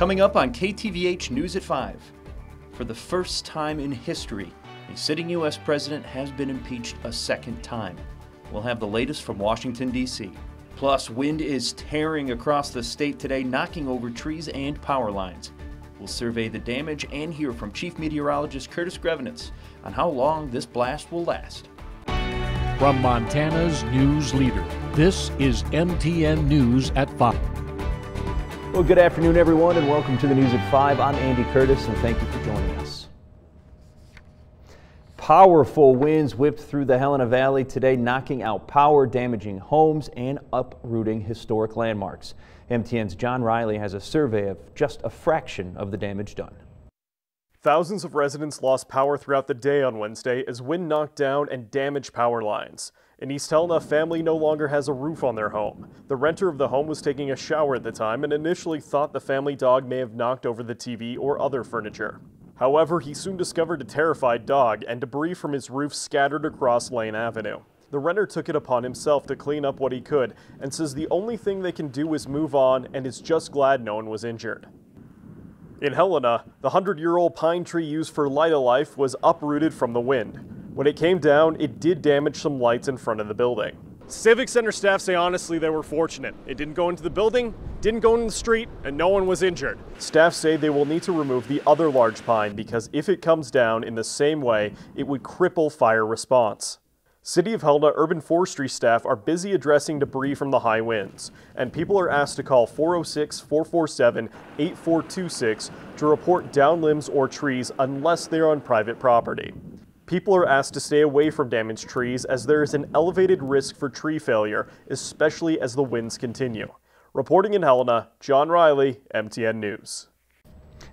Coming up on KTVH News at 5. For the first time in history, a sitting U.S. president has been impeached a second time. We'll have the latest from Washington, D.C. Plus, wind is tearing across the state today, knocking over trees and power lines. We'll survey the damage and hear from Chief Meteorologist Curtis Grevenitz on how long this blast will last. From Montana's news leader, this is MTN News at 5. Well, good afternoon, everyone, and welcome to the News at 5. I'm Andy Curtis, and thank you for joining us. Powerful winds whipped through the Helena Valley today, knocking out power, damaging homes, and uprooting historic landmarks. MTN's John Riley has a survey of just a fraction of the damage done. Thousands of residents lost power throughout the day on Wednesday as wind knocked down and damaged power lines. In East Helena, a family no longer has a roof on their home. The renter of the home was taking a shower at the time and initially thought the family dog may have knocked over the TV or other furniture. However, he soon discovered a terrified dog and debris from his roof scattered across Lane Avenue. The renter took it upon himself to clean up what he could and says the only thing they can do is move on and is just glad no one was injured. In Helena, the 100-year-old pine tree used for light-a-life was uprooted from the wind. When it came down, it did damage some lights in front of the building. Civic Center staff say honestly they were fortunate. It didn't go into the building, didn't go into the street, and no one was injured. Staff say they will need to remove the other large pine because if it comes down in the same way, it would cripple fire response. City of Helena urban forestry staff are busy addressing debris from the high winds, and people are asked to call 406-447-8426 to report down limbs or trees unless they are on private property. People are asked to stay away from damaged trees as there is an elevated risk for tree failure, especially as the winds continue. Reporting in Helena, John Riley, MTN News.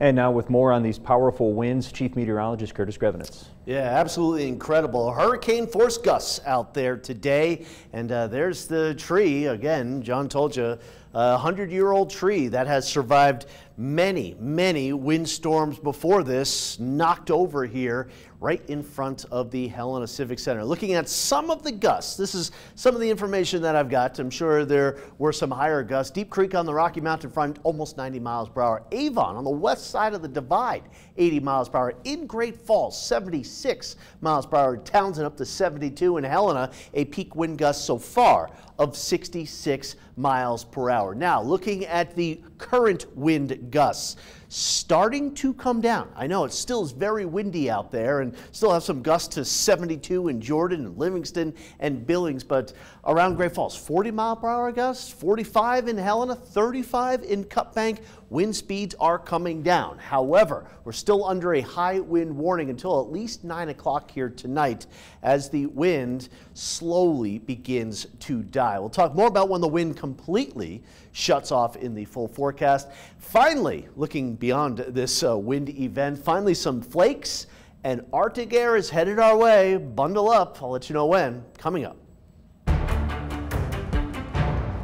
And now with more on these powerful winds, Chief Meteorologist Curtis Grevenitz. Yeah, absolutely incredible. Hurricane force gusts out there today. And there's the tree. Again, John told you, a 100-year-old tree that has survived many, many windstorms before this, knocked over here right in front of the Helena Civic Center. Looking at some of the gusts, this is some of the information that I've got. I'm sure there were some higher gusts. Deep Creek on the Rocky Mountain front, almost 90 miles per hour. Avon on the west side of the divide, 80 miles per hour. In Great Falls, 76 miles per hour. Townsend up to 72. In Helena, a peak wind gust so far of 66 miles per hour. Now, looking at the current wind gusts, starting to come down. I know it still is very windy out there and still have some gusts to 72 in Jordan and Livingston and Billings, but around Great Falls, 40 mile per hour gusts, 45 in Helena, 35 in Cut Bank. Wind speeds are coming down. However, we're still under a high wind warning until at least 9 o'clock here tonight as the wind slowly begins to die. We'll talk more about when the wind completely shuts off in the full forecast. Finally, looking beyond this wind event, finally some flakes and Arctic air is headed our way. Bundle up. I'll let you know when. Coming up.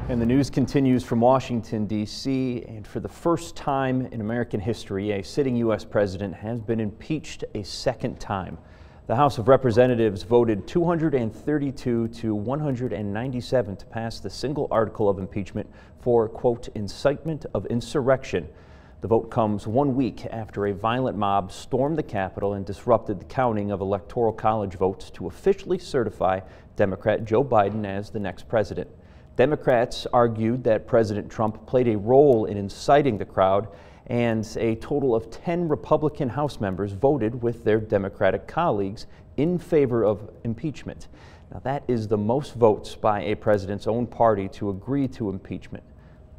And the news continues from Washington, D.C. And for the first time in American history, a sitting U.S. president has been impeached a second time. The House of Representatives voted 232 to 197 to pass the single article of impeachment for, quote, incitement of insurrection. The vote comes 1 week after a violent mob stormed the Capitol and disrupted the counting of Electoral College votes to officially certify Democrat Joe Biden as the next president. Democrats argued that President Trump played a role in inciting the crowd, and a total of 10 Republican House members voted with their Democratic colleagues in favor of impeachment. Now, that is the most votes by a president's own party to agree to impeachment.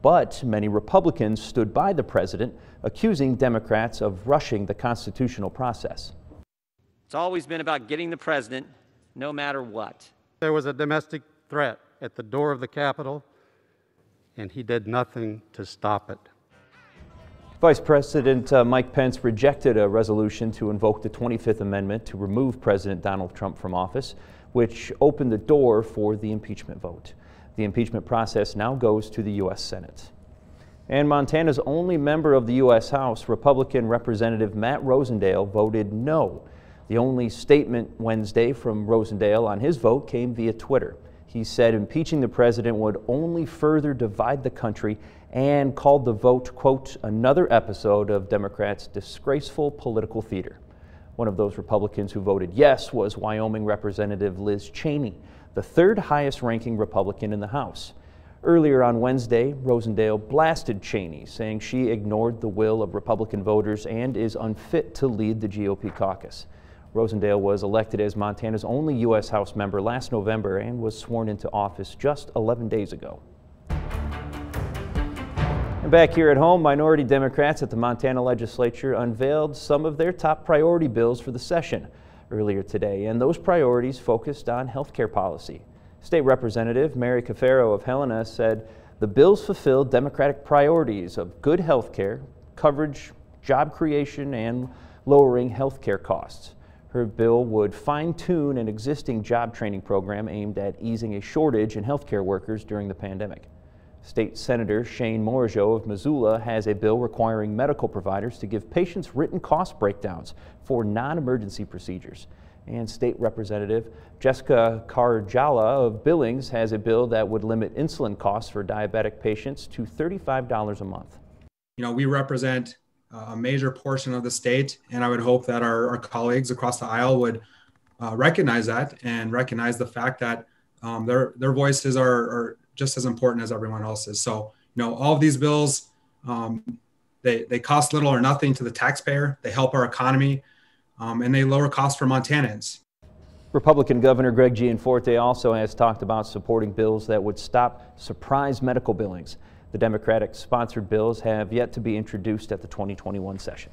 But many Republicans stood by the president, accusing Democrats of rushing the constitutional process. It's always been about getting the president, no matter what. There was a domestic threat at the door of the Capitol, and he did nothing to stop it. Vice President Mike Pence rejected a resolution to invoke the 25th Amendment to remove President Donald Trump from office, which opened the door for the impeachment vote. The impeachment process now goes to the U.S. Senate. And Montana's only member of the U.S. House, Republican Representative Matt Rosendale, voted no. The only statement Wednesday from Rosendale on his vote came via Twitter. He said impeaching the president would only further divide the country and called the vote, quote, another episode of Democrats' disgraceful political theater. One of those Republicans who voted yes was Wyoming Representative Liz Cheney, the third highest ranking Republican in the House. Earlier on Wednesday, Rosendale blasted Cheney, saying she ignored the will of Republican voters and is unfit to lead the GOP caucus. Rosendale was elected as Montana's only U.S. House member last November and was sworn into office just 11 days ago. And back here at home, minority Democrats at the Montana legislature unveiled some of their top priority bills for the session earlier today, and those priorities focused on health care policy. State Representative Mary Cafaro of Helena said the bills fulfilled Democratic priorities of good health care, coverage, job creation, and lowering health care costs. Her bill would fine-tune an existing job training program aimed at easing a shortage in health care workers during the pandemic. State Senator Shane Morageau of Missoula has a bill requiring medical providers to give patients written cost breakdowns for non-emergency procedures. And State Representative Jessica Karjala of Billings has a bill that would limit insulin costs for diabetic patients to $35 a month. You know, we represent a major portion of the state, and I would hope that our colleagues across the aisle would recognize that and recognize the fact that their voices are just as important as everyone else's. So, you know, all of these bills, they cost little or nothing to the taxpayer. They help our economy, and they lower costs for Montanans. Republican Governor Greg Gianforte also has talked about supporting bills that would stop surprise medical billings. The Democratic-sponsored bills have yet to be introduced at the 2021 session.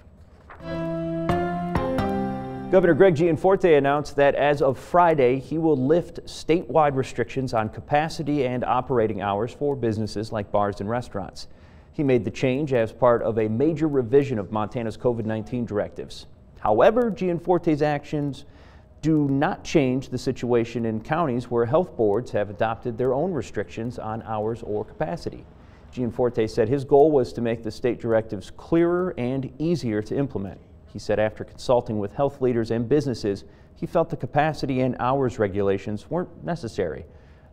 Governor Greg Gianforte announced that as of Friday, he will lift statewide restrictions on capacity and operating hours for businesses like bars and restaurants. He made the change as part of a major revision of Montana's COVID-19 directives. However, Gianforte's actions do not change the situation in counties where health boards have adopted their own restrictions on hours or capacity. Gianforte said his goal was to make the state directives clearer and easier to implement. He said after consulting with health leaders and businesses, he felt the capacity and hours regulations weren't necessary.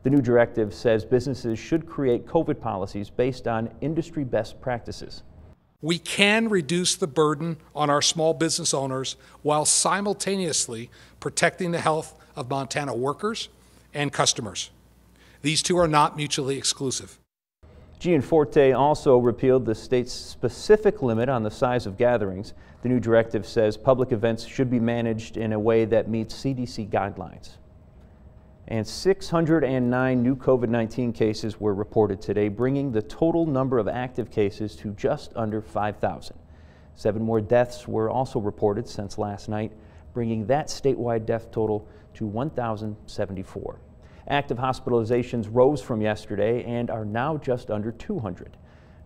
The new directive says businesses should create COVID policies based on industry best practices. We can reduce the burden on our small business owners while simultaneously protecting the health of Montana workers and customers. These two are not mutually exclusive. Gianforte also repealed the state's specific limit on the size of gatherings. The new directive says public events should be managed in a way that meets CDC guidelines. And 609 new COVID-19 cases were reported today, bringing the total number of active cases to just under 5,000. 7 more deaths were also reported since last night, bringing that statewide death total to 1,074. Active hospitalizations rose from yesterday and are now just under 200.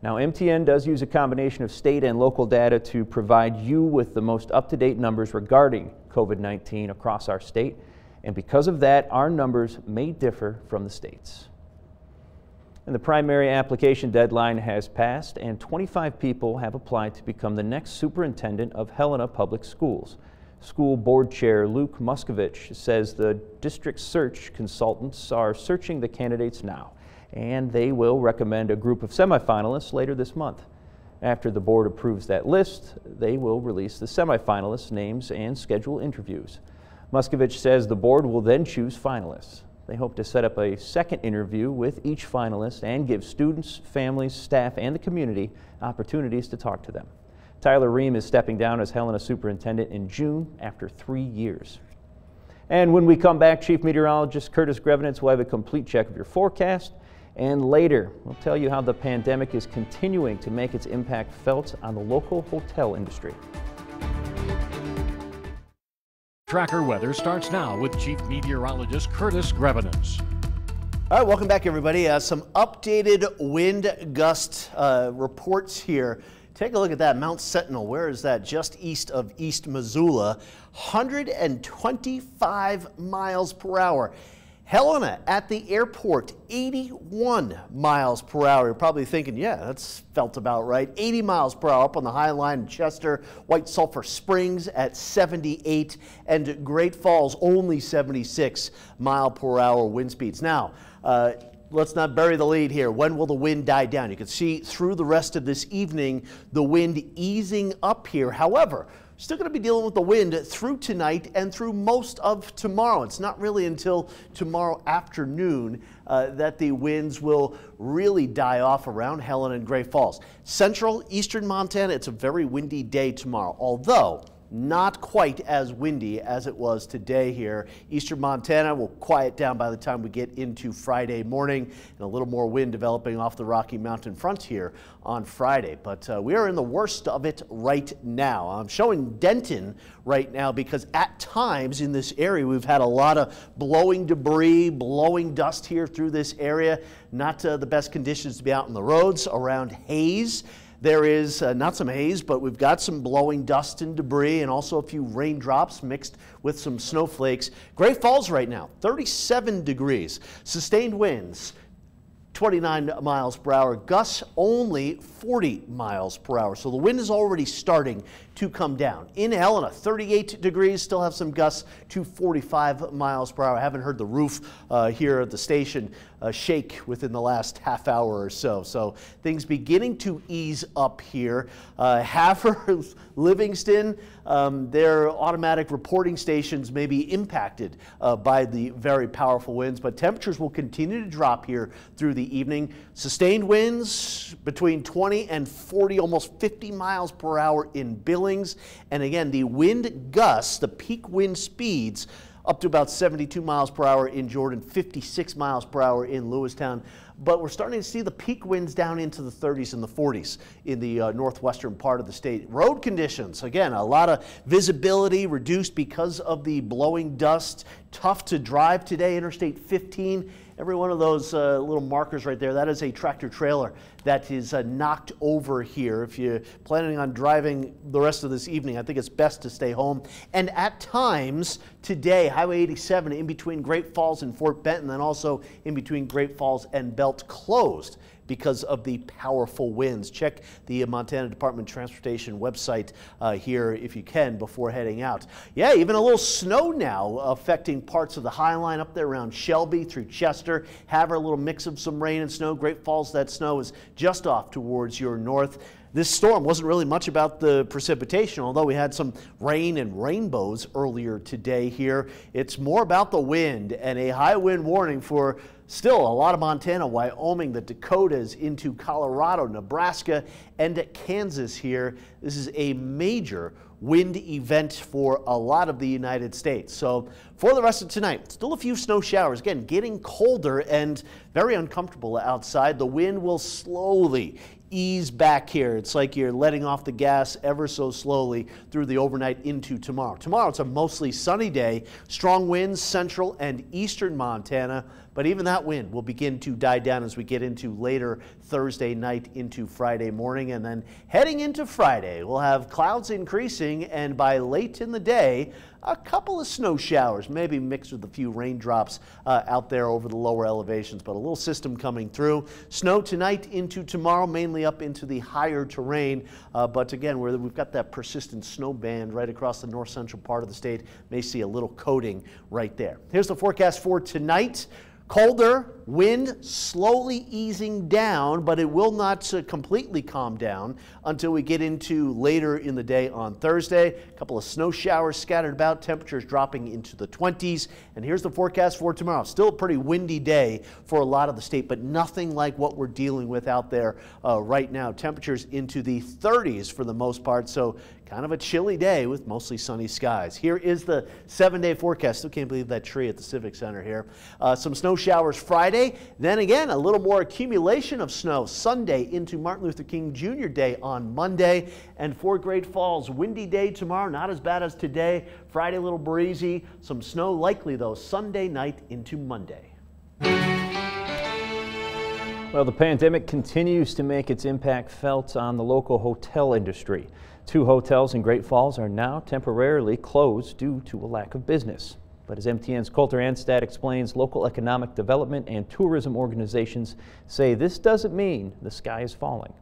Now, MTN does use a combination of state and local data to provide you with the most up-to-date numbers regarding COVID-19 across our state. And because of that, our numbers may differ from the state's. And the primary application deadline has passed, and 25 people have applied to become the next superintendent of Helena Public Schools. School Board Chair Luke Muscovich says the district search consultants are searching the candidates now, and they will recommend a group of semifinalists later this month. After the board approves that list, they will release the semifinalists' names and schedule interviews. Muscovich says the board will then choose finalists. They hope to set up a second interview with each finalist and give students, families, staff, and the community opportunities to talk to them. Tyler Ream is stepping down as Helena superintendent in June after 3 years. And when we come back, Chief Meteorologist Curtis Grevenitz will have a complete check of your forecast. And later, we'll tell you how the pandemic is continuing to make its impact felt on the local hotel industry. Tracker weather starts now with Chief Meteorologist Curtis Grevenitz. All right, welcome back, everybody. Some updated wind gust reports here. Take a look at that. Mount Sentinel, where is that? Just east of East Missoula, 125 miles per hour. Helena at the airport, 81 miles per hour. You're probably thinking, yeah, that's felt about right. 80 miles per hour up on the High Line in Chester. White Sulphur Springs at 78, and Great Falls only 76 mile per hour wind speeds. Now, Let's not bury the lead here. When will the wind die down? You can see through the rest of this evening the wind easing up here. However, still going to be dealing with the wind through tonight and through most of tomorrow. It's not really until tomorrow afternoon that the winds will really die off around Helena and Great Falls. Central, eastern Montana, it's a very windy day tomorrow, although not quite as windy as it was today here. Eastern Montana will quiet down by the time we get into Friday morning, and a little more wind developing off the Rocky Mountain frontier on Friday. But we are in the worst of it right now. I'm showing Denton right now because at times in this area we've had a lot of blowing debris, blowing dust here through this area. Not the best conditions to be out on the roads. Around Hayes, there is not some haze, but we've got some blowing dust and debris and also a few raindrops mixed with some snowflakes. Great Falls right now, 37 degrees. Sustained winds, 29 miles per hour. Gusts only 40 miles per hour. So the wind is already starting to come down. In Helena, 38 degrees, still have some gusts to 45 miles per hour. I haven't heard the roof here at the station shake within the last half hour or so. So things beginning to ease up here. Havre, Livingston, their automatic reporting stations may be impacted by the very powerful winds, but temperatures will continue to drop here through the evening. Sustained winds between 20 and 40, almost 50 miles per hour in Billings. And again, the wind gusts, the peak wind speeds, up to about 72 miles per hour in Jordan, 56 miles per hour in Lewistown. But we're starting to see the peak winds down into the 30s and the 40s in the northwestern part of the state. Road conditions, again, a lot of visibility reduced because of the blowing dust. Tough to drive today, Interstate 15. Every one of those little markers right there, that is a tractor trailer that is knocked over here. If you're planning on driving the rest of this evening, I think it's best to stay home. And at times today, Highway 87 in between Great Falls and Fort Benton, and also in between Great Falls and Belt closed because of the powerful winds. Check the Montana Department of Transportation website here if you can before heading out. Yeah, even a little snow now affecting parts of the High Line up there around Shelby through Chester. Havre, a little mix of some rain and snow. Great Falls, that snow is just off towards your north. This storm wasn't really much about the precipitation, although we had some rain and rainbows earlier today here. It's more about the wind and a high wind warning for still a lot of Montana, Wyoming, the Dakotas into Colorado, Nebraska, and Kansas here. This is a major wind event for a lot of the United States. So for the rest of tonight, still a few snow showers. Again, getting colder and very uncomfortable outside. The wind will slowly ease back here. It's like you're letting off the gas ever so slowly through the overnight into tomorrow. Tomorrow it's a mostly sunny day. Strong winds central and eastern Montana, but even that wind will begin to die down as we get into later Thursday night into Friday morning. And then heading into Friday, we'll have clouds increasing, and by late in the day, a couple of snow showers, maybe mixed with a few raindrops out there over the lower elevations, but a little system coming through. Snow tonight into tomorrow, mainly up into the higher terrain, but again, where we've got that persistent snow band right across the north central part of the state, may see a little coating right there. Here's the forecast for tonight. Colder, wind slowly easing down, but it will not completely calm down until we get into later in the day on Thursday. A couple of snow showers scattered about, temperatures dropping into the 20s. And here's the forecast for tomorrow. Still a pretty windy day for a lot of the state, but nothing like what we're dealing with out there right now. Temperatures into the 30s for the most part, so kind of a chilly day with mostly sunny skies. Here is the 7-day forecast. Still can't believe that tree at the Civic Center here. Some snow showers Friday. Then again, a little more accumulation of snow Sunday into Martin Luther King Jr. Day on Monday. And for Great Falls, windy day tomorrow. Not as bad as today. Friday, a little breezy. Some snow likely, though, Sunday night into Monday. Well, the pandemic continues to make its impact felt on the local hotel industry. 2 hotels in Great Falls are now temporarily closed due to a lack of business. But as MTN's Coulter Anstad explains, local economic development and tourism organizations say this doesn't mean the sky is falling.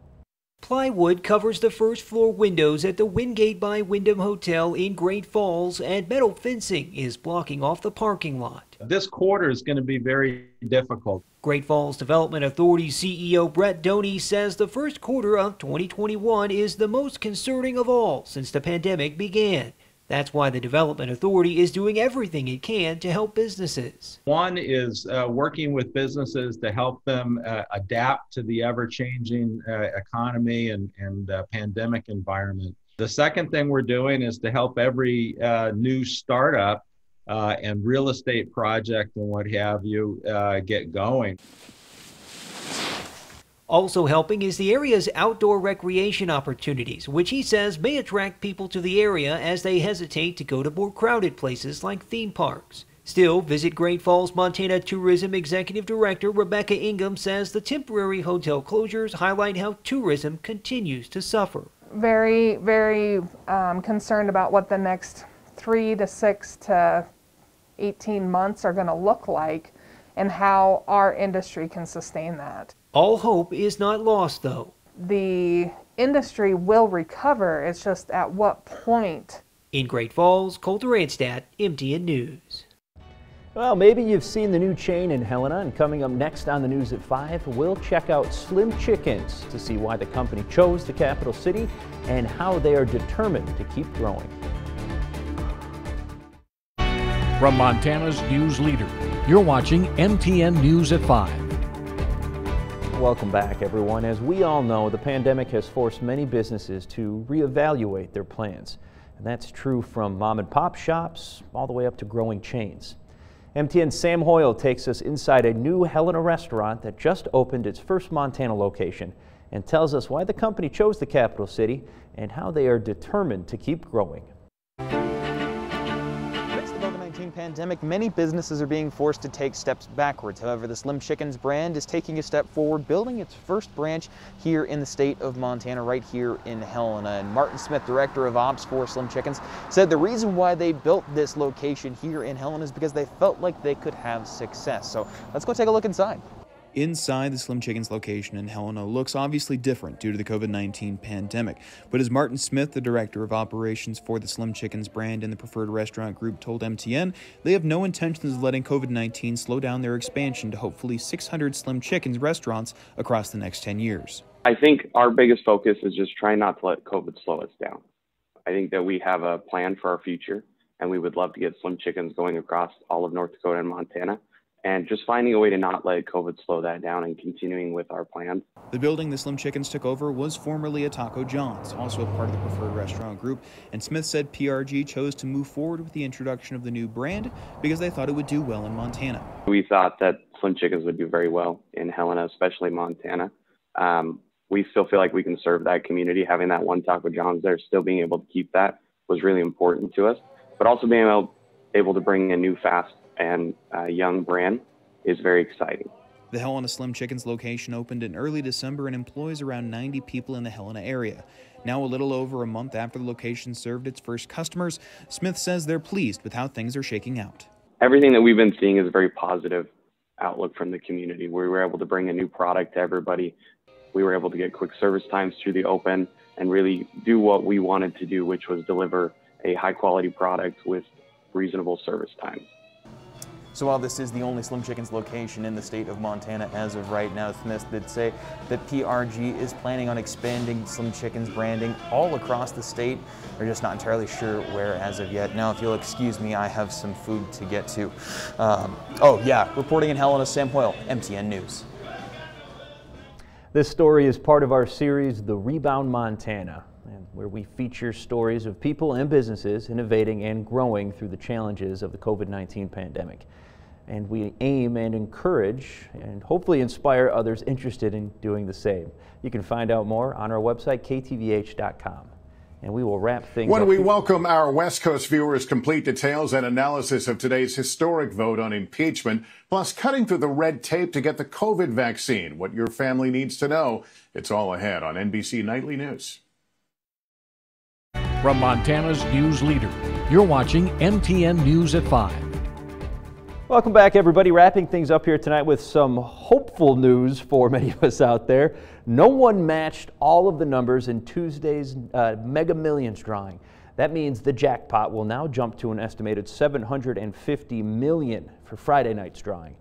Plywood covers the first floor windows at the Wingate by Wyndham Hotel in Great Falls, and metal fencing is blocking off the parking lot. This quarter is going to be very difficult. Great Falls Development Authority CEO Brett Doney says the first quarter of 2021 is the most concerning of all since the pandemic began. That's why the Development Authority is doing everything it can to help businesses. One is working with businesses to help them adapt to the ever-changing economy and pandemic environment. The second thing we're doing is to help every new startup and real estate project and what have you get going. Also helping is the area's outdoor recreation opportunities, which he says may attract people to the area as they hesitate to go to more crowded places like theme parks. Still, Visit Great Falls, Montana Tourism Executive Director Rebecca Ingham says the temporary hotel closures highlight how tourism continues to suffer. Very, very concerned about what the next 3 to 6 to 18 months are going to look like and how our industry can sustain that. All hope is not lost, though. The industry will recover. It's just at what point. In Great Falls, Colter Radstadt, MTN News. Well, maybe you've seen the new chain in Helena, and coming up next on the news at 5, we'll check out Slim Chickens to see why the company chose the capital city and how they are determined to keep growing. From Montana's news leader, you're watching MTN News at 5. Welcome back, everyone. As we all know, the pandemic has forced many businesses to reevaluate their plans. And that's true from mom and pop shops all the way up to growing chains. MTN's Sam Hoyle takes us inside a new Helena restaurant that just opened its first Montana location and tells us why the company chose the capital city and how they are determined to keep growing. Pandemic, many businesses are being forced to take steps backwards. However, the Slim Chickens brand is taking a step forward, building its first branch here in the state of Montana, right here in Helena. And Martin Smith, Director of Ops for Slim Chickens, said the reason why they built this location here in Helena is because they felt like they could have success. So let's go take a look inside. Inside the Slim Chickens location in Helena looks obviously different due to the COVID-19 pandemic, but as Martin Smith, the Director of Operations for the Slim Chickens brand in the Preferred Restaurant Group, told MTN, they have no intentions of letting COVID-19 slow down their expansion to hopefully 600 Slim Chickens restaurants across the next 10 years. I think our biggest focus is just trying not to let COVID slow us down. I think that we have a plan for our future, and we would love to get Slim Chickens going across all of North Dakota and Montana. And just finding a way to not let COVID slow that down and continuing with our plans. The building the Slim Chickens took over was formerly a Taco John's, also a part of the Preferred Restaurant Group, and Smith said PRG chose to move forward with the introduction of the new brand because they thought it would do well in Montana. We thought that Slim Chickens would do very well in Helena, especially Montana. We still feel like we can serve that community. Having that one Taco John's there, still being able to keep that was really important to us, but also being able to bring a new fast and young brand is very exciting. The Helena Slim Chickens location opened in early December and employs around 90 people in the Helena area. Now, a little over a month after the location served its first customers, Smith says they're pleased with how things are shaking out. Everything that we've been seeing is a very positive outlook from the community. We were able to bring a new product to everybody. We were able to get quick service times through the open and really do what we wanted to do, which was deliver a high quality product with reasonable service times. So while this is the only Slim Chickens location in the state of Montana as of right now, Smith did say that PRG is planning on expanding Slim Chickens branding all across the state. They're just not entirely sure where as of yet. Now, if you'll excuse me, I have some food to get to. Reporting in Helena, Sam Hoyle, MTN News. This story is part of our series, The Rebound Montana, where we feature stories of people and businesses innovating and growing through the challenges of the COVID-19 pandemic. And we aim and encourage and hopefully inspire others interested in doing the same. You can find out more on our website, ktvh.com. And we will wrap things up. When we welcome our West Coast viewers, complete details and analysis of today's historic vote on impeachment, plus cutting through the red tape to get the COVID vaccine, what your family needs to know. It's all ahead on NBC Nightly News. From Montana's news leader, you're watching MTN News at 5. Welcome back, everybody. Wrapping things up here tonight with some hopeful news for many of us out there. No one matched all of the numbers in Tuesday's Mega Millions drawing. That means the jackpot will now jump to an estimated $750 million for Friday night's drawing.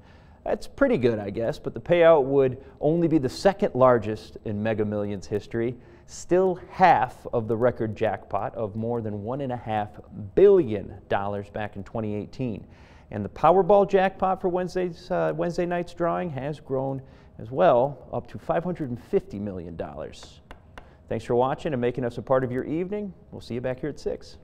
That's pretty good, I guess, but the payout would only be the second largest in Mega Millions history, still half of the record jackpot of more than $1.5 billion back in 2018. And the Powerball jackpot for Wednesday night's drawing has grown as well, up to $550 million. Thanks for watching and making us a part of your evening. We'll see you back here at 6.